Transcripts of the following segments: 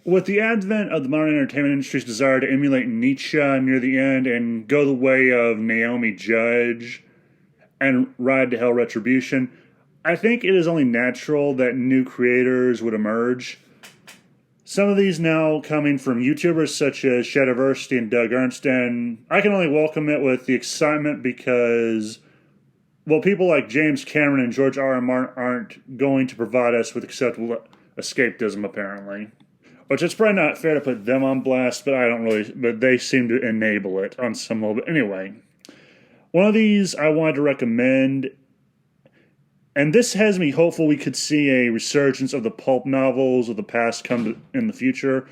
With the advent of the modern entertainment industry's desire to emulate Nietzsche near the end and go the way of Naomi Judge and Ride to Hell Retribution, I think it is only natural that new creators would emerge. Some of these now coming from YouTubers such as Shadiversity and Doug Ernst, and I can only welcome it with the excitement because, well, people like James Cameron and George R. R. Martin aren't going to provide us with acceptable escapism, apparently. Which it's probably not fair to put them on blast, but they seem to enable it on some level. But anyway, one of these I wanted to recommend, and this has me hopeful we could see a resurgence of the pulp novels of the past in the future,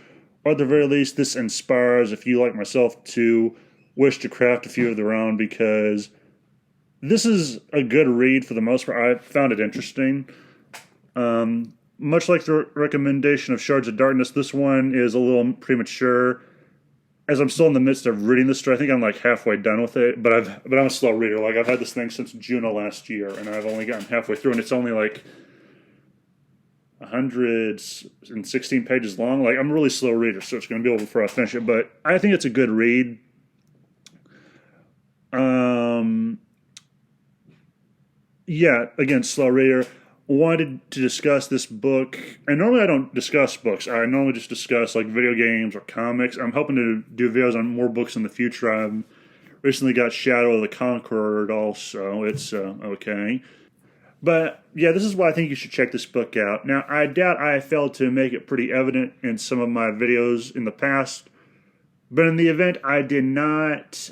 or at the very least, this inspires, if you like myself, to wish to craft a few of their own, because this is a good read for the most part. I found it interesting. Much like the recommendation of Shards of Darkness, this one is a little premature, as I'm still in the midst of reading this story. I think I'm like halfway done with it, but I'm a slow reader. Like, I've had this thing since June of last year, and I've only gotten halfway through, and it's only like 116 pages long. Like, I'm a really slow reader, so it's going to be over before I finish it, but I think it's a good read. Yeah, again, slow reader. Wanted to discuss this book, and normally I don't discuss books. I normally just discuss like video games or comics. I'm hoping to do videos on more books in the future. I've recently got Shadow of the Conqueror also. It's okay. But yeah, this is why I think you should check this book out. Now, I doubt I failed to make it pretty evident in some of my videos in the past, but in the event I did not,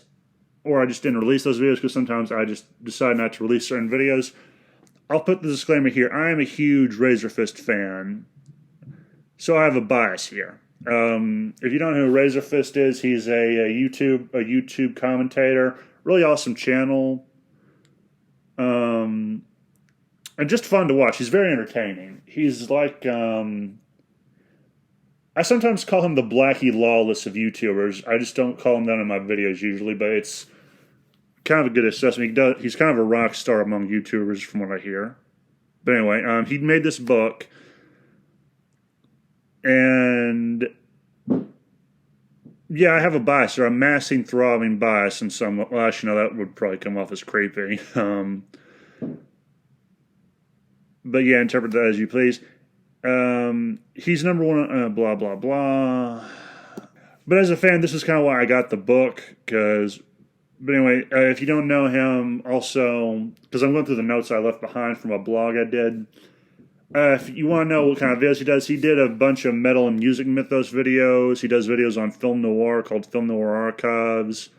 or I just didn't release those videos because sometimes I just decide not to release certain videos, I'll put the disclaimer here. I am a huge Razor Fist fan, so I have a bias here. If you don't know who Razor Fist is, he's a YouTube commentator. Really awesome channel. And just fun to watch. He's very entertaining. He's like, I sometimes call him the Blackie Lawless of YouTubers. I just don't call him that in my videos usually, but it's kind of a good assessment. He's kind of a rock star among YouTubers from what I hear. But anyway, he made this book, and yeah, I have a bias, or a massing, throbbing bias in some. Well, actually, no, that would probably come off as creepy. But yeah, interpret that as you please. He's number one, blah, blah, blah. But as a fan, this is kind of why I got the book, but anyway, if you don't know him, also, because I'm going through the notes I left behind from a blog I did, if you want to know what kind of videos he did a bunch of metal and music mythos videos. He does videos on film noir called Film Noir Archives.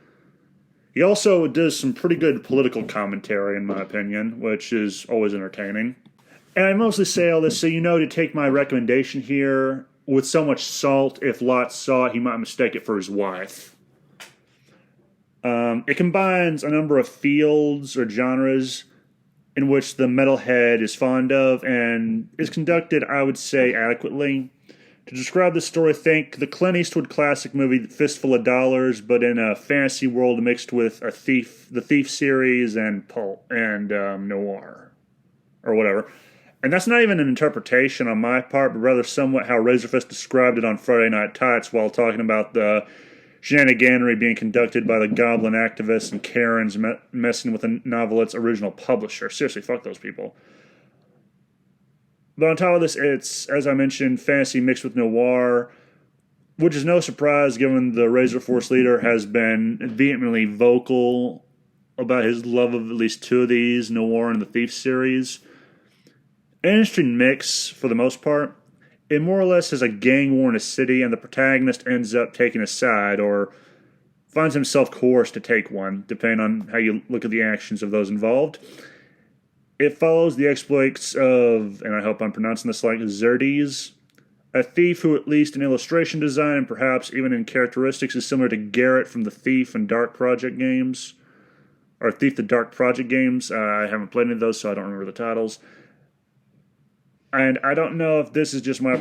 He also does some pretty good political commentary, in my opinion, which is always entertaining. And I mostly say all this so you know to take my recommendation here with so much salt. If Lot saw it, he might mistake it for his wife. It combines a number of fields or genres in which the metalhead is fond of and is conducted, I would say, adequately. To describe the story, think the Clint Eastwood classic movie Fistful of Dollars, but in a fantasy world mixed with the Thief series and pulp and noir, or whatever. And that's not even an interpretation on my part, but rather somewhat how Razorfist described it on Friday Night Tights while talking about the shenaniganery being conducted by the Goblin activists and Karens messing with the novelist's original publisher. Seriously, fuck those people. But on top of this, it's, as I mentioned, fantasy mixed with noir, which is no surprise given the Razor Force leader has been vehemently vocal about his love of at least two of these, Noir and the Thief series. An interesting mix, for the most part. It more or less has a gang war in a city, and the protagonist ends up taking a side, or finds himself coerced to take one, depending on how you look at the actions of those involved. It follows the exploits of, and I hope I'm pronouncing this like, Xerxes, a thief who, at least in illustration design and perhaps even in characteristics, is similar to Garrett from the Thief and Dark Project games, or Thief the Dark Project games. I haven't played any of those, so I don't remember the titles. And I don't know if this is just my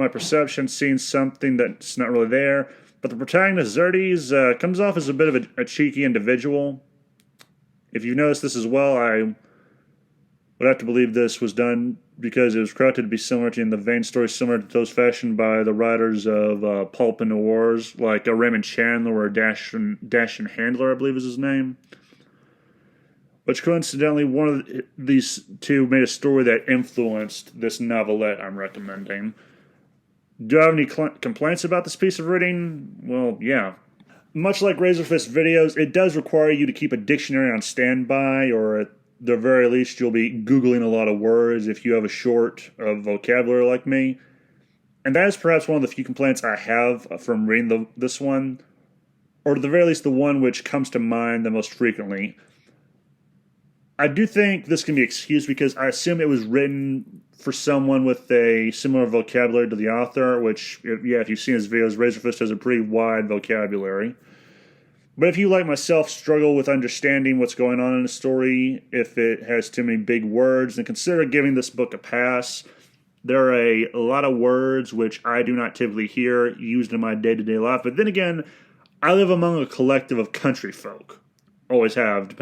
perception, seeing something that's not really there, but the protagonist, Xerxes, comes off as a bit of a cheeky individual. If you've noticed this as well, Would have to believe this was done because it was crafted to be similar to in the vein stories similar to those fashioned by the writers of pulp and noirs, like Raymond Chandler or Dash and Handler, I believe is his name. Which coincidentally, one of these two made a story that influenced this novelette I'm recommending. Do I have any complaints about this piece of reading? Well, yeah. Much like Razorfist videos, it does require you to keep a dictionary on standby, or at the very least, you'll be Googling a lot of words if you have a short of vocabulary like me. And that is perhaps one of the few complaints I have from reading this one, or at the very least, the one which comes to mind the most frequently. I do think this can be excused because I assume it was written for someone with a similar vocabulary to the author, which, if you've seen his videos, Razorfist has a pretty wide vocabulary. But if you, like myself, struggle with understanding what's going on in a story, if it has too many big words, then consider giving this book a pass. There are a lot of words which I do not typically hear used in my day-to-day life. But then again, I live among a collective of country folk. Always have,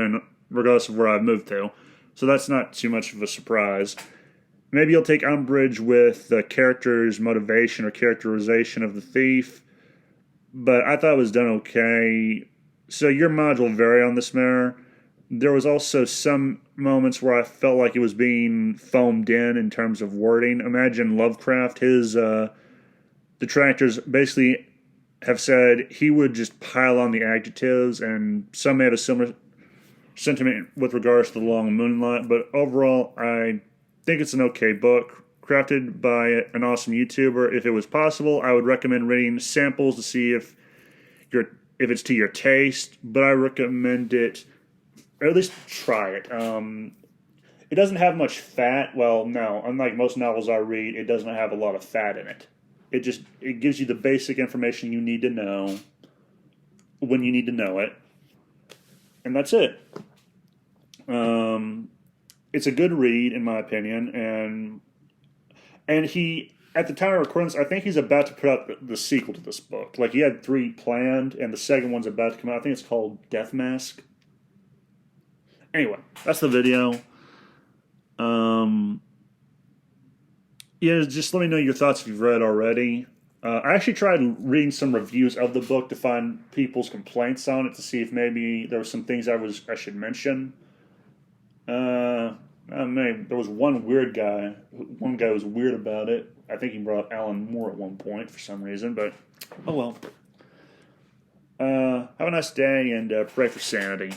regardless of where I've moved to. So that's not too much of a surprise. Maybe you'll take umbrage with the character's motivation or characterization of the thief, but I thought it was done okay. So your mileage will vary on this matter. There was also some moments where I felt like it was being foamed in terms of wording. Imagine Lovecraft, his detractors basically have said he would just pile on the adjectives, and some may have a similar sentiment with regards to The Long Moonlight, but overall, I think it's an okay book, crafted by an awesome YouTuber. If it was possible, I would recommend reading samples to see if it's to your taste, but I recommend it, or at least try it. It doesn't have much fat. Well, no, unlike most novels I read, it doesn't have a lot of fat in it. It gives you the basic information you need to know when you need to know it. And that's it. It's a good read, in my opinion, and he, at the time of recording this, I think he's about to put out the sequel to this book. Like, he had 3 planned, and the second one's about to come out. I think it's called Death Mask. Anyway, that's the video. Just let me know your thoughts if you've read already. I actually tried reading some reviews of the book to find people's complaints on it to see if maybe there were some things I should mention. There was one weird guy. One guy was weird about it. I think he brought up Alan Moore at one point for some reason, but oh well. Have a nice day and pray for sanity.